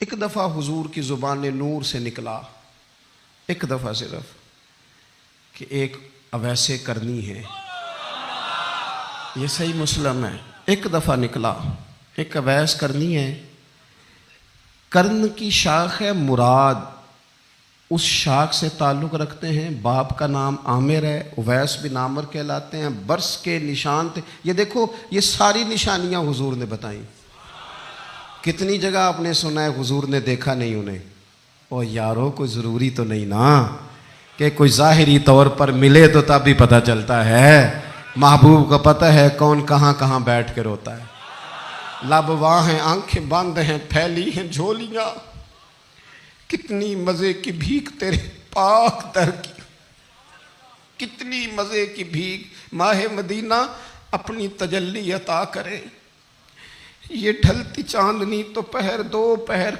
ایک دفعہ حضور کی زبان نور سے نکلا، ایک دفعہ صرف، کہ ایک اویسے کرنی ہے. یہ صحیح مسلم ہے. ایک دفعہ نکلا، ایک اویس کرنی ہے. کرن کی شاخ ہے مراد، اس شاخ سے تعلق رکھتے ہیں. باپ کا نام عامر ہے، اویس بن عامر کہلاتے ہیں. برس کے نشان تھے. یہ دیکھو، یہ ساری نشانیاں حضور نے بتائیں. کتنی جگہ آپ نے سنا ہے حضور نے دیکھا نہیں انہیں. او یارو، کوئی ضروری تو نہیں نا کہ کوئی ظاہری طور پر ملے تو تب بھی پتہ چلتا ہے. محبوب کا پتہ ہے کون کہاں کہاں بیٹھ کے روتا ہے. لب واہ ہیں، آنکھیں بند ہیں، پھیلی ہیں جھولیاں. کتنی مزے کی بھیک تیرے پاک در کی، کتنی مزے کی بھیک. ماہ مدینہ اپنی تجلی عطا کرے. یہ ڈھلتی چاندنی تو پہر دو پہر